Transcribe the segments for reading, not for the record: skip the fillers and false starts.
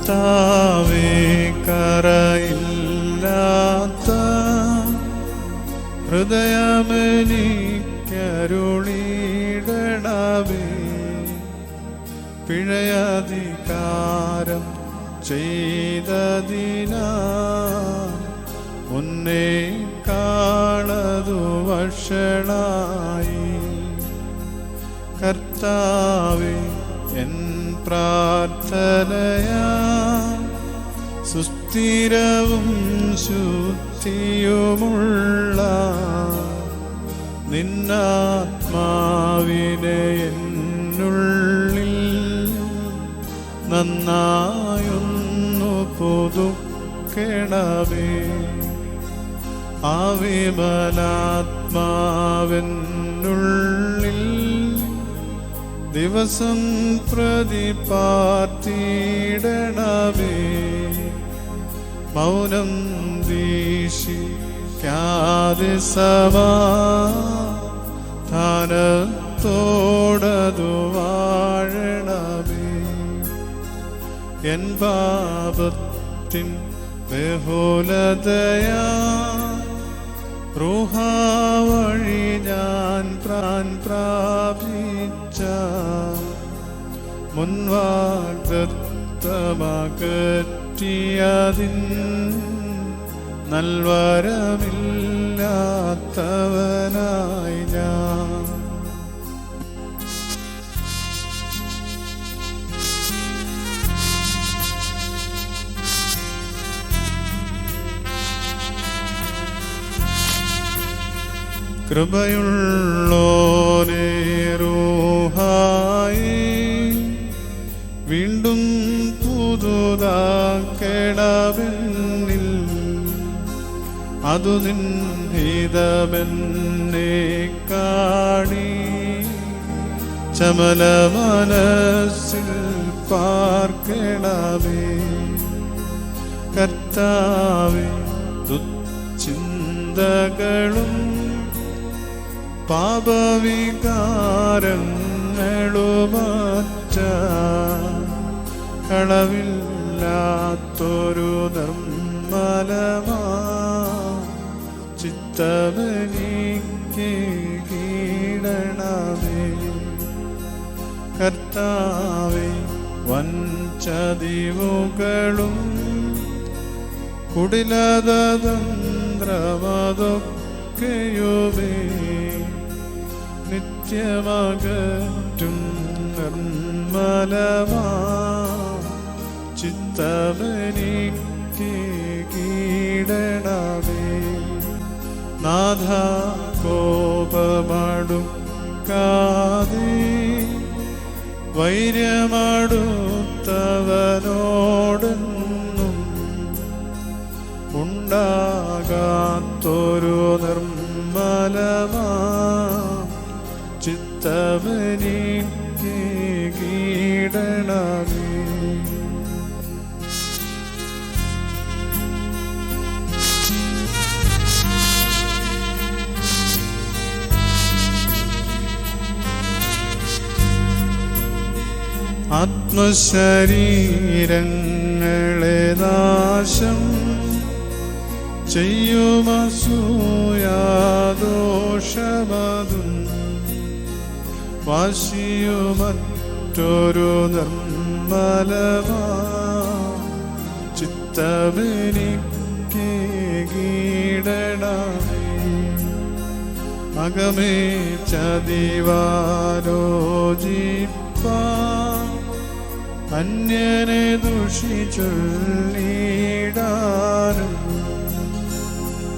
കർത്താവേ കറയില്ലാത്ത ഹൃദയമെനിക്കരുളിടണമേ. പിഴയധികാരം ചെയ്തതിനാൽ മുന്നേ കാണതു വഷളായി. കർത്താവേ എൻ പ്രാർത്ഥനയാ സുസ്ഥിരവും ശുദ്ധിയുമുള്ള നിന്നാത്മാവിനെ എന്നുള്ളിൽ നന്നായൊന്നു പുതുക്കണമേ. ആ വിമലാത്മാവെന്നുള്ളിൽ ദിവസം പ്രതി പാർത്തിടണമേ. മൗനം വീക്ഷിക്കാതെ സമാധാനത്തോടതു വാഴണമേ. എൻ പാപത്തിൻ ബഹുലതയാ റൂഹാ വഴി ഞാൻ പ്രാപിച്ച മുൻവാഗ്ദത്തമകറ്റിയതിൻ നൽവരമില്ലാത്തവനായി ഞാൻ. കൃപയുള്ളോനേ റൂഹായേ വീണ്ടും പുതുതാക്കണമെന്നിൽ അതു നിൻ ഹിതമെന്നെ കാണി ചമല മനസ്സിൽ പാർക്കണമേ. കർത്താവേ ദുശ്ചിന്തകളും പാപവികാരങ്ങളുമറ്റ കളവില്ലാത്തൊരു നിർമ്മലമാ ചിത്തമെനിക്ക് കീഴണമേ. കർത്താവേ വഞ്ചതിവുകളും കുടിലതന്ത്രമതൊക്കെയുമേ നിത്യമകറ്റും നിർമ്മലമാ ചിത്തമെനിക്ക് കീഴണമേ. നാഥ കോപമടുക്കാതെ വൈര്യമടുത്തവനോടെന്നും ഉണ്ടാകാത്തൊരു നിർമ്മലമാ ചിത്തമെനിക്ക് കീഴണമേ. ആത്മശരീരങ്ങളെ നാശം ചെയ്യുമസൂയാദോഷമതും വാശിയുമറ്റൊരു നിർമ്മലമാ ചിത്തമെനിക്ക് കീഴണമേ. അകമേ ചതിവാലോചിപ്പാ അന്യനെ ദുഷിച്ചൊല്ലിടാനും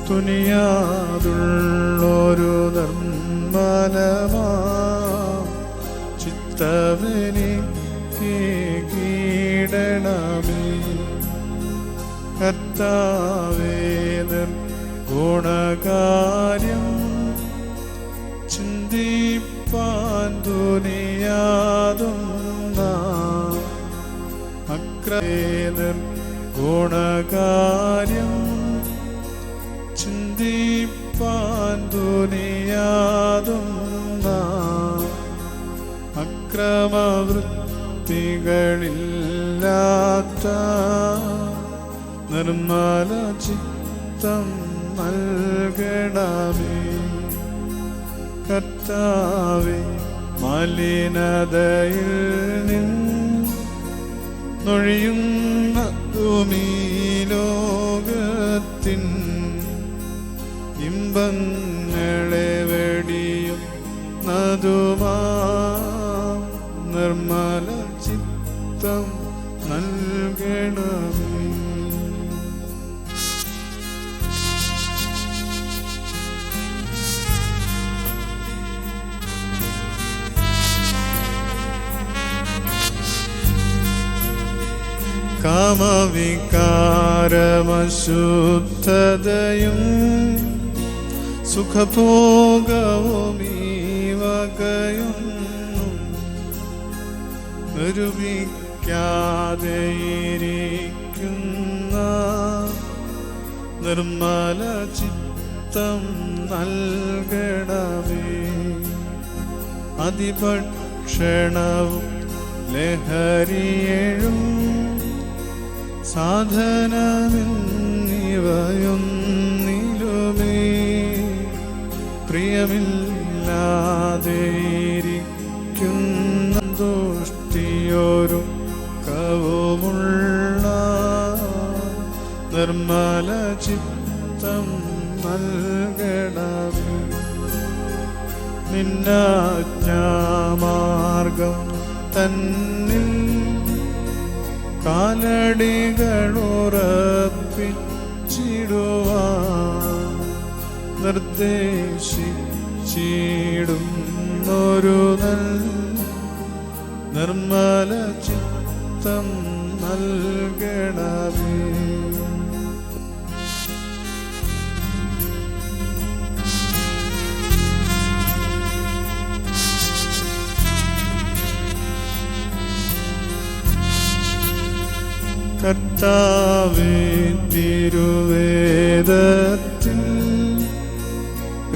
തുനിയാതുള്ളൊരു നിർമ്മലമാ ചിത്തമെനിക്ക് കീഴണമേ. കർത്താവേ ഗുണകാര്യം ചിന്തിപ്പാൻ തുനിയാതും ഗുണകാര്യം ചിന്തിപ്പാൻ തുനിയാതും അക്രമവൃത്തി നിർമ്മല ചിത്തം നൽകണമേ. കർത്താവേ, മലിനതയിൽ നിന്നൊഴിയുന്നതുമീ ലോകത്തിൻ ഇമ്പങ്ങളെ വെടിയും നതുമാ നിർമ്മല ചിത്തം നൽകണമേ. കാമവികാരമശുദ്ധതയും സുഖഭോഗവും ഈ വകയൊന്നും നിരൂപിക്കാതെയിരിക്കുന്ന നിർമ്മല ചിത്തം നൽകണമേ. അതിഭക്ഷണവും ലഹരിയേഴും സാധനമെന്നിവയൊന്നിലുമേ പ്രിയമില്ലാതെയിരിക്കുന്ന ദുഷ്ടിയോരും കവുമുള്ള നിർമ്മല ചിത്തം നൽകണമേ. നിന്നാജ്ഞാമാർഗം തന്നിൽ കാലടികളുറപ്പിച്ചിടുവാൻ നിർദ്ദേശിച്ചിടുന്നൊരു നിർമ്മല ചിത്തം നൽകണമേ. കർത്താവേ, തിരുവേദത്തിൽ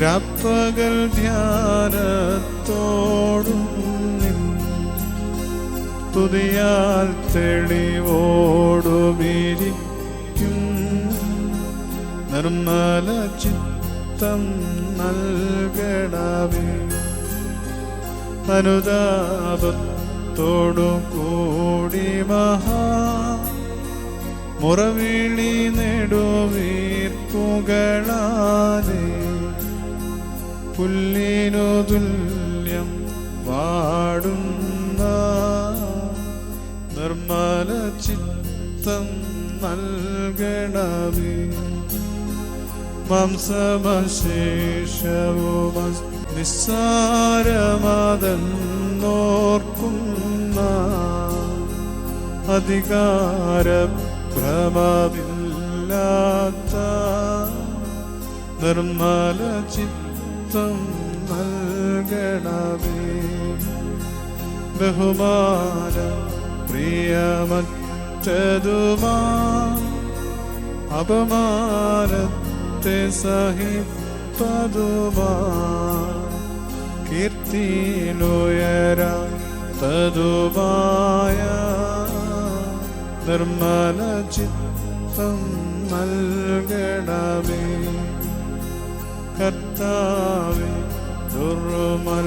രാപ്പകൽ ധ്യാനത്തോടും തുതിയാൽ തെളിവോടുമിരിക്കും നിർമ്മല ചിത്തം നൽകണമേ. അനുതാപത്തോടു കൂടി മുറവിളി നെടുവീർപ്പുകളാലെ പുല്ലിനു തുല്യം പാടുന്ന നിർമ്മല ചിത്തം നൽകണമേ. മാംസമശേഷവും നിസ്സാരമതെന്നോർക്കുന്ന അധികാരഭ്രമമില്ലാത്ത നിർമ്മല ചിത്തം നൽകണമേ. ബഹുമാന പ്രിയമറ്റതുമാ അപമാനത്തെ സഹിപ്പതുമാ കീർത്തിയിലുയരാത്തതുമായ നിർമ്മല ചിത്തം നൽകണമേ. കർത്താവേ, ദുർമത്സരവിൽ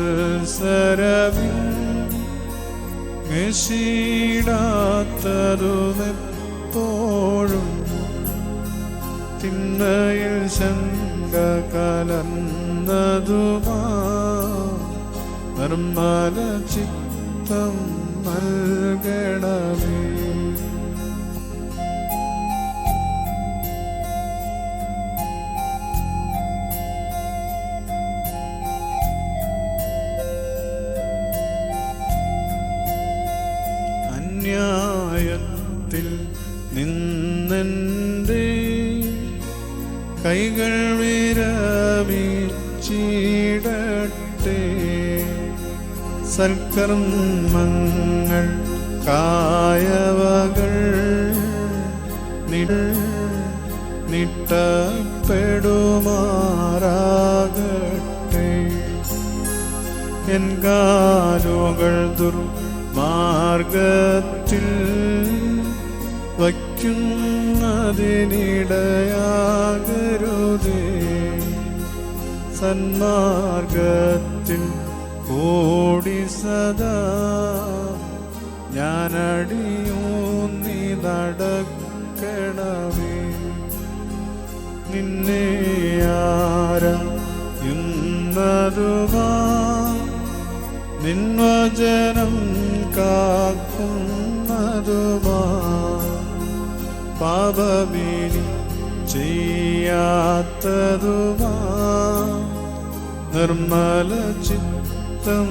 േടാത്തതുമെപ്പോഴും തിന്മയിൽ ശങ്ക കലർന്നതുമാ നിർമ്മല ചിത്തം നൽകണമേ. അന്യായത്തിൽ നിന്നെൻ്റെ കൈകൾ വിരമിച്ചിടട്ടെ. സൽക്കർമ്മങ്ങൾ കായവകൾ നിട്ടപ്പെടുമാറാകട്ടെ. എൻ കാലുകൾ ദുർമാർഗത്തിൽ മാർഗത്തിൽ വയ്ക്കുന്നതിനിടയാകരുതേ. സന്മാർഗത്തിൽ ഓടി സദാ ഞാനടിയൂന്നി നടക്കണമേ. നിന്നെ ആരായുന്നതുമാ നിൻവചനം കാക്കുന്നതുമാ പാപമിനി ചെയ്യാത്തതുമാ നിർമ്മല ചിത്തം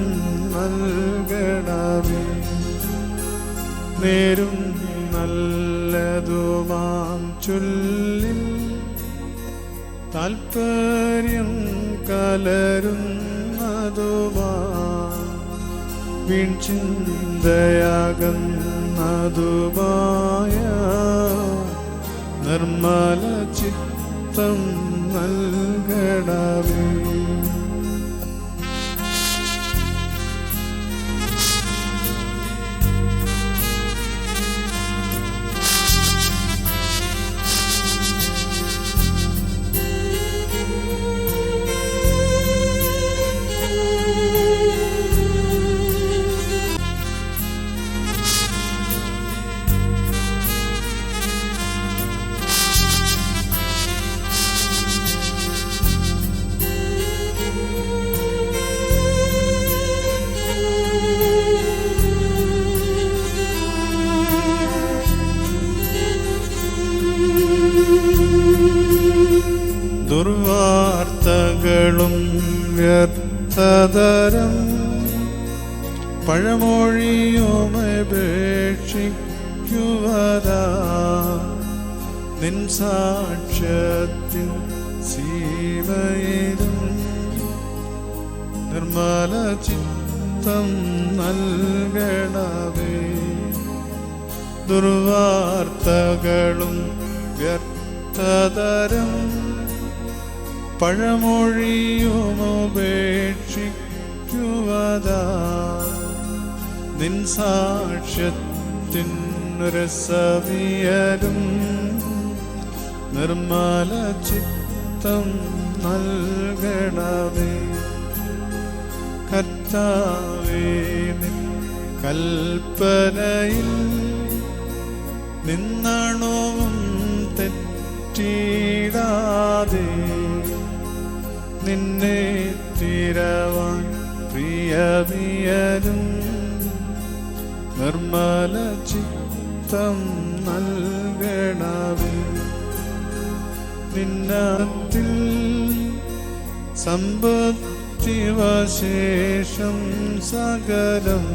നൽകണമേ. നേരും നല്ലതുമാം ചൊല്ലിൽ താൽപര്യം കലരുന്നതുമാ വീൺചിന്തയാകുന്നതുമായ നിർമ്മല ചിത്തം നൽകണമേ. ദുർവാർത്തകളും വ്യർത്ഥതരം പഴമൊഴിയുമപേക്ഷിക്കുവതാ നിൻ സാക്ഷ്യത്തിൻ സീമയിലും നിർമ്മല ചിത്തം നൽകണമേ. ദുർവാർത്തകളും വ്യർത്ഥതരം പഴമൊഴിയുമപേക്ഷിക്കുവതാ നിൻ സാക്ഷ്യത്തിൻ രസവിയലും നിർമ്മല ചിത്തം നൽകണമേ. കർത്താവേ നിൻ കൽപ്പനയിൽ നിന്നണുവും തെറ്റിടാതെ നിന്നെ തിരവാൻ പ്രിയവിയലും നിർമ്മല ചിത്തം നൽകണമേ. നിന്നത്തിൽ സമ്പത്തിവശേഷം സകലം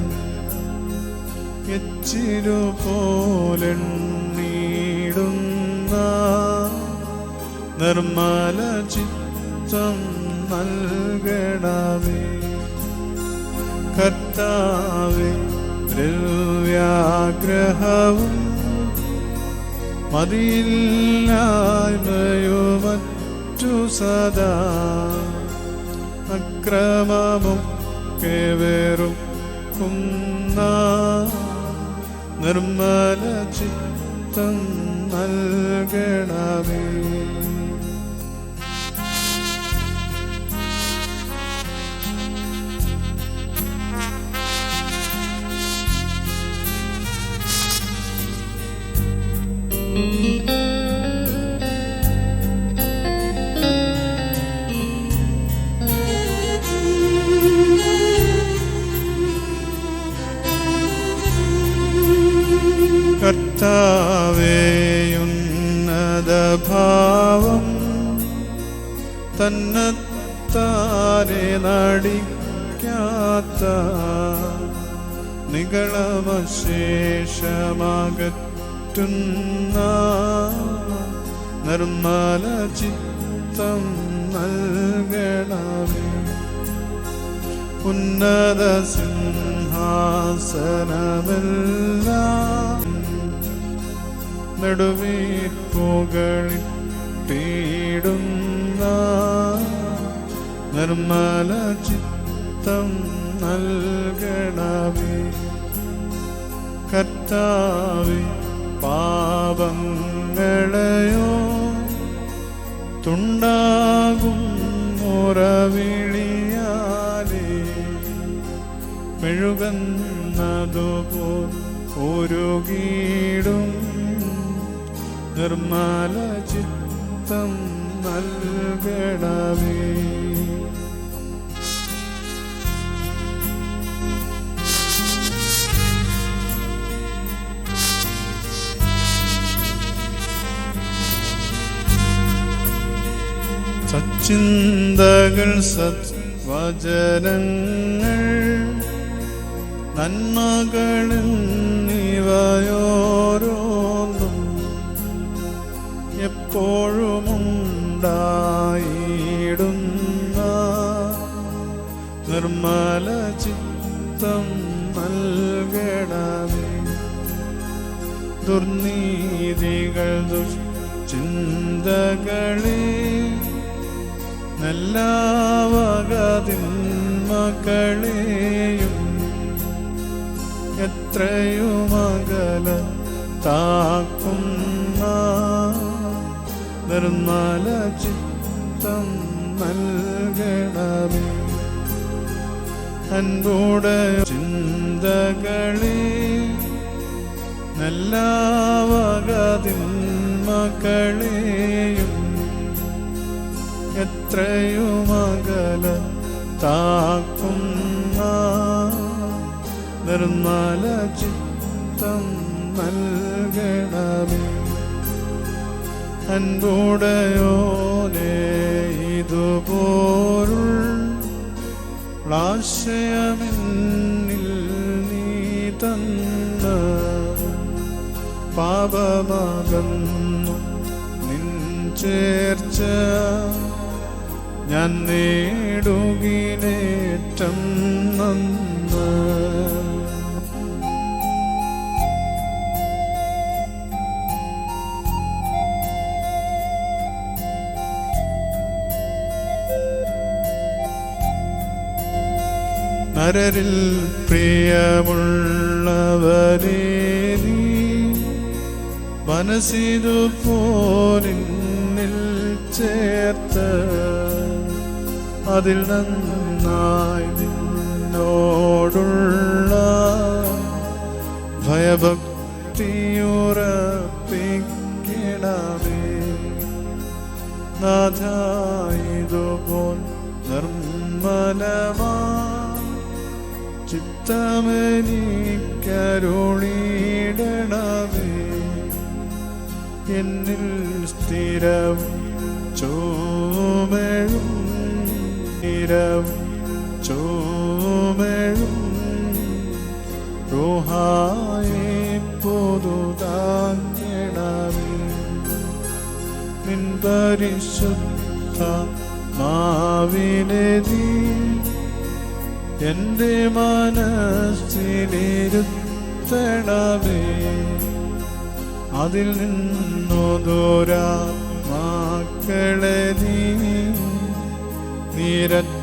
എച്ചിലുപോലെണ്ണീടുന്ന നിർമ്മല ചിത്തം നൽകണമേ. കർത്താവേ ദ്രവ്യാഗ്രഹവും മതിയില്ലായ്മയുമറ്റു സദാ അക്രമമൊക്കെ വെറുക്കുന്ന നിർമ്മല ചിത്തം നൽകണമേ. കർത്താവേയുന്നതഭാവം തന്നത്താനെ നടിക്കാത്ത നികളമശേഷമാകറ്റുന്ന നിർമ്മല ചിത്തം നൽകണമേ. ഉന്നത സിംഹാസനമെല്ലാം നെടുവീർപ്പുകളിട്ടിടുന്ന നിർമ്മല ചിത്തം നൽകണമേ. കർത്താവേ, പാപങ്ങളെയോ തുണ്ടാകും മുറവിളിയാലേ മെഴുകുന്നതുപോൽ ഉരുകിടും നിർമ്മല ചിത്തം നൽകണമേ. സച്ചിന്തകൾ, സദ്വചനങ്ങൾ, നന്മകളെന്നിവയോരോന്നും എപ്പോഴുമുണ്ടായിടുന്ന നിർമ്മല ചിത്തം നൽകണമേ. ദുർനീതികൾ, ദുശ്ചിന്തകളെ നല്ല വകതിന്മകളെയും എത്രയുമകലത്താക്കുന്ന നിർമ്മല ചിത്തം നൽകണമേ. അൻപുടെ ചിന്തകളെ നല്ല വകതിന്മകളെയും എത്രയുമകലത്താക്കുന്ന നിർമ്മല ചിത്തം നൽകണമേ. അൻപുടയോനേ, ഇതുപോലുള്ള ആശയമെന്നിൽ നീ തന്ന പാപമകന്നു നിൻ ചേർച്ച ഞാൻ നേടുകിനേറ്റം നന്ന്. നരരിൽ പ്രിയമുള്ളവരേ, നീ മനസ്സിതുപോലിന്നിൽ ചേർത്ത് അതിൽ നന്നായി നിന്നോടുള്ള ഭയഭക്തിയുറപ്പിക്കണമേ. നാഥ, ഇതുപോൽ നിർമ്മലമാ ചിത്തമെനിക്കരുളിടണമേ. എന്നിൽ സ്ഥിരവും ചോമെഴും ചോമെഴും റൂഹായെ പുതുതാക്കണമേ. നിൻ പരിശുദ്ധ നാവിനെ നീ എൻ്റെ മനസ്സിലിരുത്തണമേ. അതിൽ നിന്നു ദൂരാത്മാക്കളെ നീ നിരറ്റടത്താക്കേണമേ.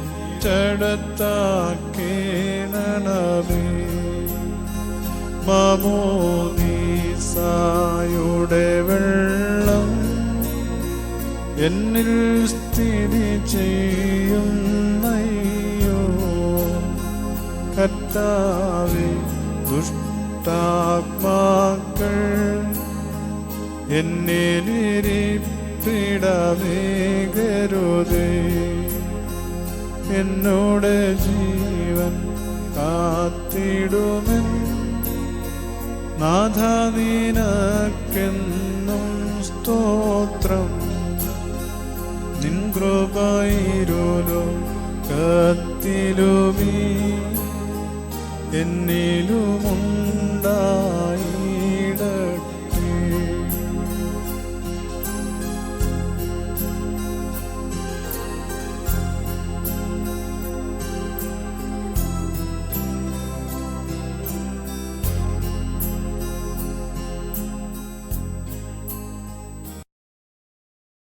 മാമോദീസായുടെ വെള്ളം എന്നിൽ സ്ഥിതി ചെയ്യുന്നയ്യോ. കർത്താവേ, ദുഷ്ടാത്മാക്കൾ എന്നിലിരിപ്പിടമേകരുതേ. എന്നോട് ജീവൻ കാത്തിടുമെൻ നാഥ, നിനക്കെന്നും സ്തോത്രം. നിൻ കൃപയിലുലോകത്തിലുമീ എന്നിലുമുണ്ടാ